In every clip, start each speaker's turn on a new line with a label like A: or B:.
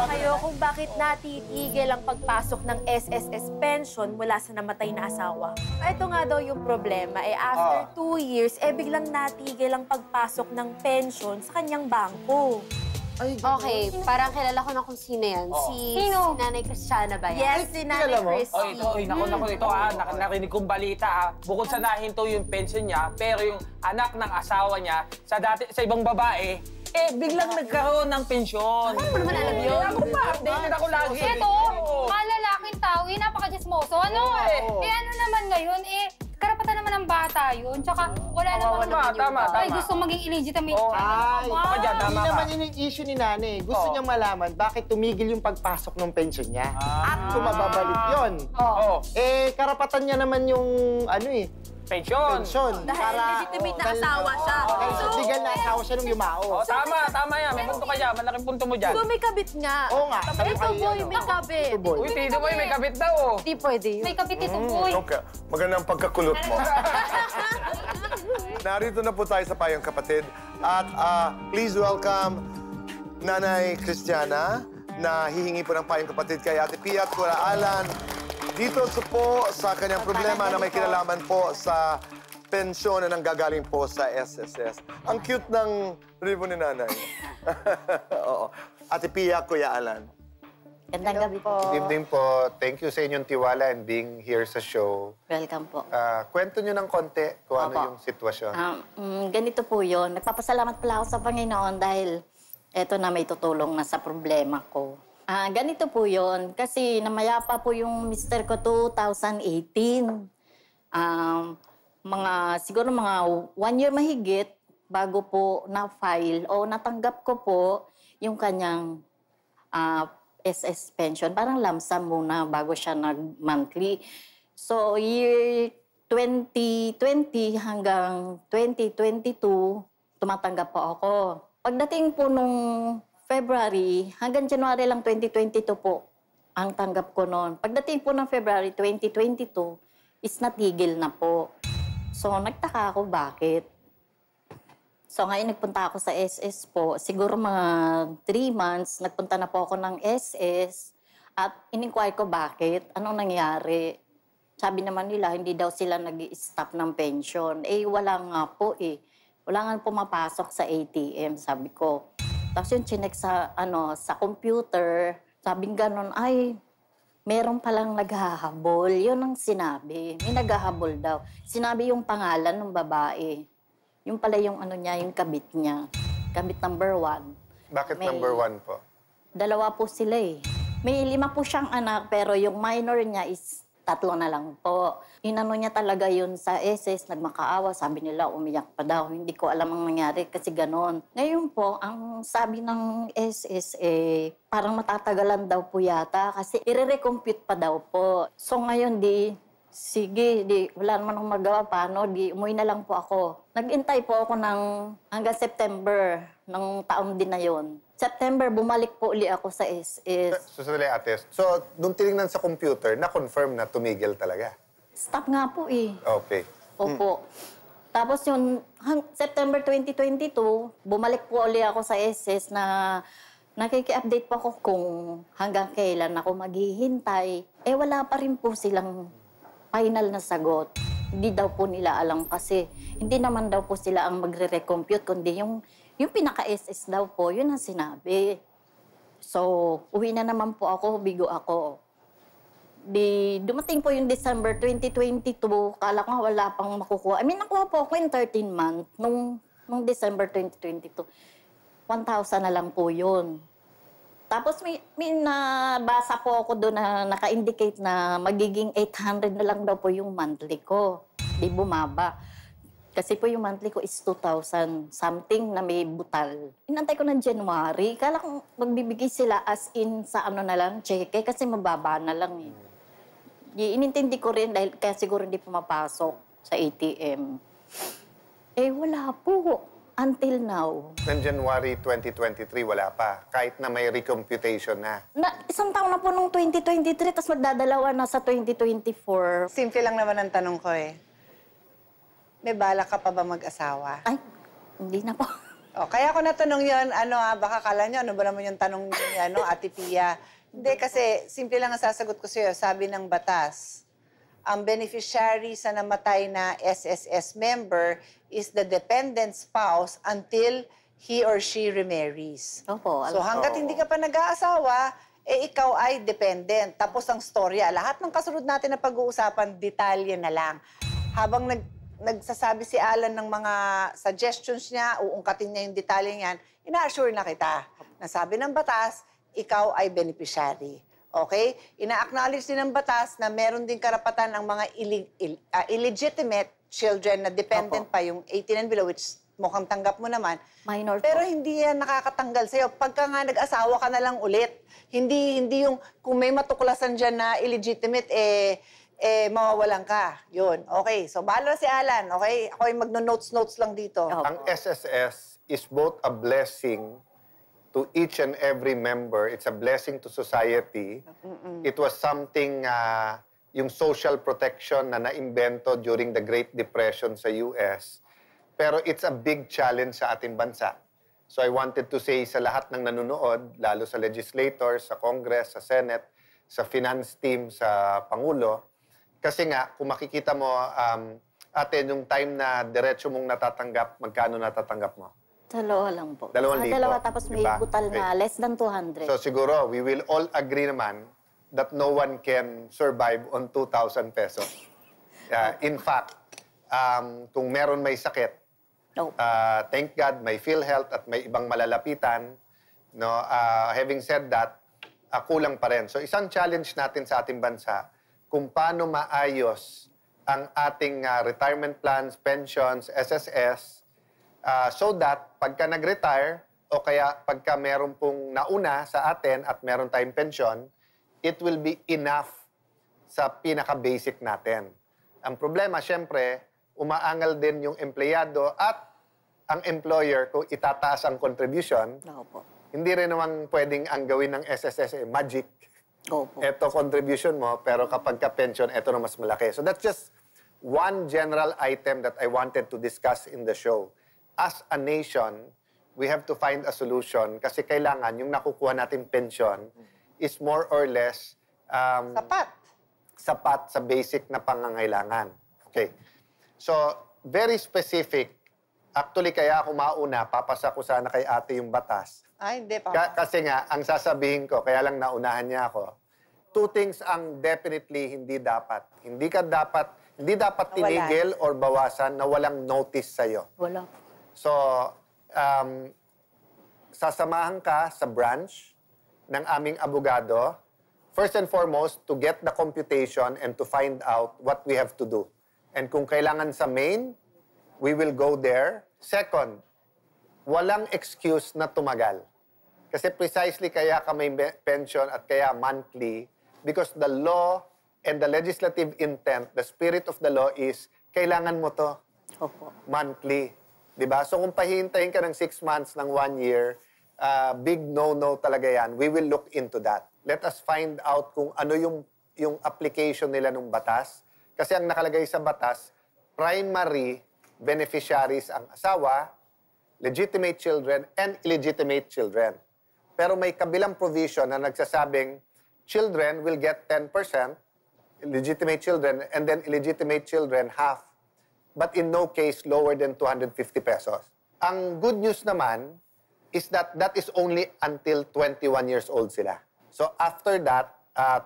A: kayo kung bakit natitigil ang pagpasok ng SSS pension mula sa namatay na asawa. Ito nga daw yung problema, after 2 years, biglang natigil ang pagpasok ng pension sa kanyang bangko.
B: Okay, parang kilala ko na kung sino yan. Si Nanay Cristiana ba yan?
A: Yes, si Nanay Christy.
C: Naku, ito narinig kong balita Bukod sa nahinto yung pension niya, pero yung anak ng asawa niya sa ibang babae, biglang nagkaroon ng pensyon.
B: Ano naman alam yun?
C: Ako pa, updated ako lagi.
D: Ito, malalaking tao, napaka-chismoso. Ano naman ngayon, karapatan naman ng bata yun. Tsaka wala naman
C: Tama.
D: Ay, gusto maging illegitimate.
E: Hindi naman yun yung issue ni Nanay. Gusto niyang malaman bakit tumigil yung pagpasok ng pension niya. At kung mababalik yun. Karapatan niya naman yung
C: Pensyon.
A: Dahil legitimate na asawa siya.
E: Legal na asawa siya nung yumao.
C: Tama yan. May punto ka dyan. Malaking punto mo dyan.
A: So may kabit nga.
E: Oo nga.
A: Ito boy, may kabit.
C: Uy, Tito Boy, may kabit daw.
A: Hindi pwede yun.
D: May kapit ito, boy.
F: Okay, magandang pagkakulot mo. Narito na po tayo sa Payong Kapatid. At please welcome Nanay Cristiana na hihingi po ng Payong Kapatid kay Ate Pia at Kuya Alan. Dito po sa kanyang problema na may kinalaman po sa pensyon na nanggagaling po sa SSS. Ang cute ng ribbon ni Nanay. Oo. Ate Pia, Kuya Alan.
G: Gandang gabi po.
H: Good evening po. Thank you sa inyong tiwala and being here sa show.
G: Welcome po.
H: Kwento nyo ng konti kung ano yung sitwasyon.
G: Ganito po yun. Nagpapasalamat pala ako sa Panginoon dahil eto na may tutulong na sa problema ko. Ganito po yun. Kasi namayapa po yung mister ko 2018. Siguro mga 1 year mahigit bago po na-file o natanggap ko po yung kanyang SS pension. Parang lump sum muna bago siya nag-monthly. So, year 2020 hanggang 2022, tumatanggap po ako. Pagdating po nung February, hanggang January lang 2022 po ang tanggap ko noon. Pagdating po ng February 2022, is natigil na po. So, nagtaka ako bakit. So, ngayon nagpunta ako sa SS po. Siguro mga 3 months, nagpunta na po ako ng SS at in-inquire ko bakit, anong nangyari. Sabi naman nila, hindi daw sila nag-i-stop ng pension. Wala nga po Wala nga pumapasok sa ATM, sabi ko. Tapos yung chinek sa computer, sabing ganon, meron palang naghahabol. Yun ang sinabi. May naghahabol daw. Sinabi yung pangalan ng babae. Yung pala yung yung kabit niya. Kabit number 1.
H: Bakit number 1 po?
G: 2 po sila May 5 po siyang anak, pero yung minor niya is 3 na lang po. Inano niya talaga yun sa SS, nagmakaawa. Sabi nila, umiyak pa daw. Hindi ko alam ang nangyari kasi ganon. Ngayon po, ang sabi ng SS, parang matatagalan daw po yata kasi i-recompute pa daw po. So ngayon, sige, wala naman akong magawa. Paano? Umuwi na lang po ako. Nag-intay po ako hanggang September ng taong din na yun. September, bumalik po uli ako sa SS.
H: Sandali, ate. So, nung tinignan sa computer, na-confirm na tumigil talaga?
G: Stop nga po
H: Okay.
G: Opo. Tapos yung September 2022, bumalik po uli ako sa SS na nakiki-update po ako kung hanggang kailan ako maghihintay. Wala pa rin po silang final na sagot. Hindi daw po nila alam kasi hindi naman daw po sila ang magre-recompute, kundi yung pinaka-SS daw po, yun ang sinabi. So, uwi na naman po ako, bigo ako. Dumating po yung December 2022, kala ko wala pang makukuha. Nakuha po ako in 13 months, nung December 2022. 1,000 na lang po yun. Tapos may nabasa po ako doon na naka-indicate na magiging 800 na lang daw po yung monthly ko. Di bumaba. Kasi po yung monthly ko is 2,000 something na may butal. Inantay ko ng January. Kala ko magbibigay sila as in sa na lang, cheque, kasi mababa na lang Inintindi ko rin dahil kaya siguro hindi pumapasok sa ATM. Wala po. Until now.
H: Ng January 2023, wala pa. Kahit na may recomputation na.
G: Isang taon na po nung 2023, tapos magdadalawa na sa 2024.
I: Simple lang naman ang tanong ko May balak ka pa ba mag-asawa?
G: Ay, hindi na po.
I: Kaya ako natanong yun, baka kala nyo, ano ba naman yung tanong ni Ate Pia? Hindi, kasi simple lang ang sasagot ko sa'yo. Sabi ng batas, ang beneficiary sa namatay na SSS member is the dependent spouse until he or she remarries.
G: Opo,
I: So hanggat hindi ka pa nag-aasawa, ikaw ay dependent. Tapos ang storya, lahat ng kasunod natin na pag-uusapan, detalye na lang. Habang nagsasabi si Alan ng mga suggestions niya, uungkatin niya yung detalye niyan, ina-assure na kita na sabi ng batas, ikaw ay beneficiary. Okay? Ina-acknowledge din ng batas na meron din karapatan ang mga illegitimate children na dependent pa, yung 18 and below, which mukhang tanggap mo naman.
G: Minor po.
I: Pero hindi yan nakakatanggal sa'yo. Pagka nga nag-asawa ka na lang ulit, hindi yung kung may matuklasan dyan na illegitimate, mawawalan ka. Yun. Okay. So, bahala si Alan. Okay? Ako ay magno-notes lang dito.
H: Ang SSS is both a blessing to each and every member. It's a blessing to society. It was something, yung social protection na naimbento during the Great Depression sa US. Pero it's a big challenge sa ating bansa. So I wanted to say sa lahat ng nanonood, lalo sa legislators, sa Congress, sa Senate, sa finance team, sa Pangulo, kasi nga, kung makikita mo, ate, yung time na diretso mong natatanggap, magkano natatanggap mo?
G: 2 lang po.
H: 2,000.
G: Dalawa, tapos may
H: Diba?
G: butal na less than 200.
H: So siguro, we will all agree naman that no one can survive on 2,000 pesos. In fact, kung meron may sakit, thank God, may PhilHealth at may ibang malalapitan. No? Having said that, kulang pa rin. So isang challenge natin sa ating bansa, kung paano maayos ang ating retirement plans, pensions, SSS, so that pagka nag-retire o kaya pagka meron pong nauna sa atin at meron tayong pension, it will be enough sa pinaka-basic natin. Ang problema, syempre, umaangal din yung empleyado at ang employer kung itataas ang contribution.
G: Opo.
H: Hindi rin naman pwedeng ang gawin ng SSS magic.
G: Opo.
H: Ito contribution mo, pero kapag ka-pension, ito na mas malaki. So that's just one general item that I wanted to discuss in the show. As a nation, we have to find a solution kasi kailangan yung nakukuha natin pension is more or less sapat sa basic na pangangailangan. Okay. So, very specific. Actually, kaya ako mauna, papasa ko sana kay ate yung batas.
I: Ay, hindi pa.
H: Kasi nga, ang sasabihin ko, kaya lang naunahan niya ako, 2 things ang definitely hindi dapat. Hindi dapat tinigil or bawasan na walang notice sa'yo.
G: Wala.
H: So, sasamahan ka sa branch ng aming abogado, first and foremost, to get the computation and to find out what we have to do. And kung kailangan sa main, we will go there. Second, walang excuse na tumagal. Kasi precisely kaya ka may pension at kaya monthly because the law and the legislative intent, the spirit of the law is kailangan mo to.
G: Opo.
H: Monthly. Diba? So kung pahintayin ka ng 6 months, ng 1 year, big no-no talaga yan. We will look into that. Let us find out kung ano yung application nila ng batas. Kasi ang nakalagay sa batas, primary beneficiaries ang asawa, legitimate children, and illegitimate children. Pero may kabilang provision na nagsasabing children will get 10%, legitimate children, and then illegitimate children half. But in no case lower than 250 pesos. Ang good news naman is that that is only until 21 years old sila. So after that,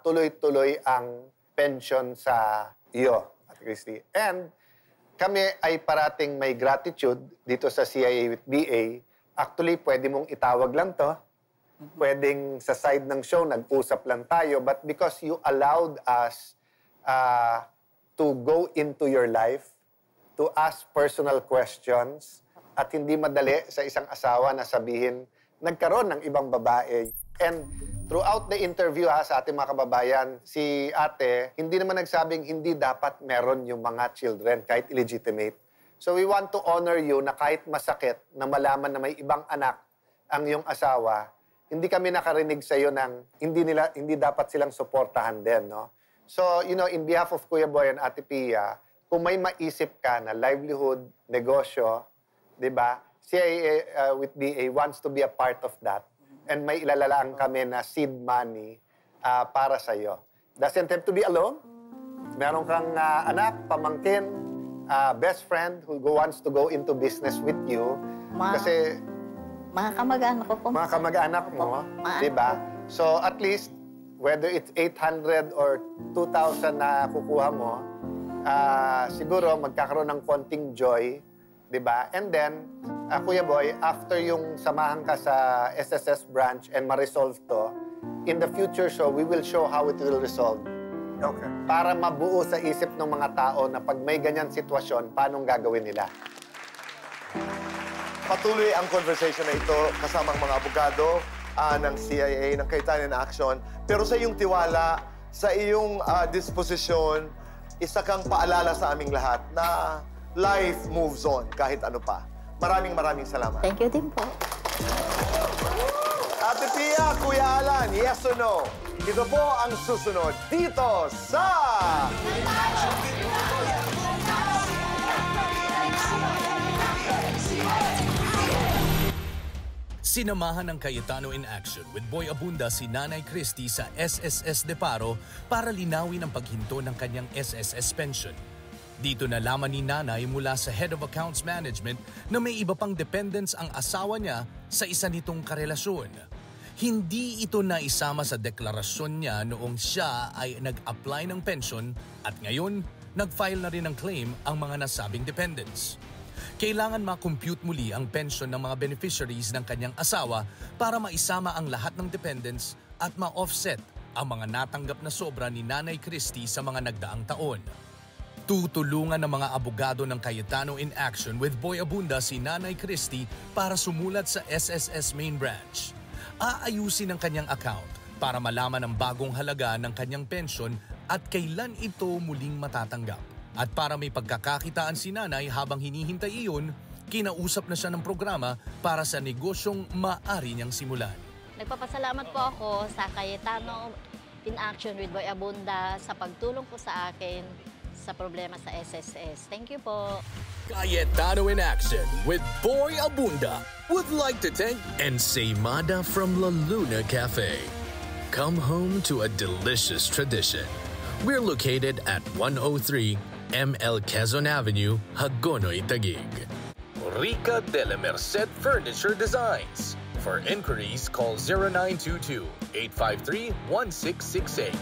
H: tuloy-tuloy ang pension sa iyo, Ate Christy. And kami ay parating may gratitude dito sa CIA with BA. Actually, pwede mong itawag lang to. Pwedeng sa side ng show, nag-usap lang tayo. But because you allowed us to go into your life, to ask personal questions, at hindi madali sa isang asawa na sabihin, nagkaroon ng ibang babae. And throughout the interview sa ating mga kababayan, si ate, hindi naman nagsabing hindi dapat meron yung mga children, kahit illegitimate. So we want to honor you na kahit masakit na malaman na may ibang anak ang iyong asawa, hindi kami nakarinig sa iyo ng hindi dapat silang suportahan din, no? So, in behalf of Kuya Boy and Ate Pia, kung may maisip ka na livelihood, negosyo, 'di ba? CIA with BA wants to be a part of that. And may ilalalaan kami na seed money para sa'yo. Doesn't have to be alone. Meron kang anak, pamangkin, best friend who wants to go into business with you. Kasi
G: mga kamag-anak ko po.
H: mga kamag-anak mo, di ba? So at least, whether it's 800 or 2,000 na kukuha mo, siguro magkakaroon ng konting joy, di ba? And then, Kuya Boy, after yung samahan ka sa SSS branch and ma-resolve to, in the future show, we will show how it will resolve.
F: Okay.
H: Para mabuo sa isip ng mga tao na pag may ganyan sitwasyon, paano gagawin nila?
F: Patuloy ang conversation na ito kasamang mga abogado ng CIA, ng Cayetano in Action. Pero sa iyong tiwala, sa iyong disposisyon, isa kang paalala sa aming lahat na life moves on kahit ano pa. Maraming salamat.
G: Thank you din po.
F: Ate Pia, Kuya Alan, yes or no? Ito po ang susunod dito sa...
J: Sinamahan ng Cayetano in Action with Boy Abunda si Nanay Christy sa SSS Deparo para linawin ang paghinto ng kanyang SSS pension. Dito nalaman ni Nanay mula sa Head of Accounts Management na may iba pang dependents ang asawa niya sa isa nitong karelasyon. Hindi ito naisama sa deklarasyon niya noong siya ay nag-apply ng pension at ngayon nag-file na rin ng claim ang mga nasabing dependents. Kailangan ma-compute muli ang pension ng mga beneficiaries ng kanyang asawa para maisama ang lahat ng dependents at ma-offset ang mga natanggap na sobra ni Nanay Christy sa mga nagdaang taon. Tutulungan ng mga abogado ng Cayetano in Action with Boy Abunda si Nanay Christy para sumulat sa SSS Main Branch. Aayusin ang kanyang account para malaman ang bagong halaga ng kanyang pension at kailan ito muling matatanggap. At para may pagkakakitaan si Nanay habang hinihintay iyon, kinausap na siya ng programa para sa negosyong maaari niyang simulan.
G: Nagpapasalamat po ako sa Cayetano in Action with Boy Abunda sa pagtulong po sa akin sa problema sa SSS. Thank you po.
J: Cayetano in Action with Boy Abunda would like to thank Ensaymada from La Luna Cafe. Come home to a delicious tradition. We're located at 103 ML Quezon Avenue, Hagonoy, Taguig. Rica de la Merced Furniture Designs. For inquiries, call 0922-853-1668.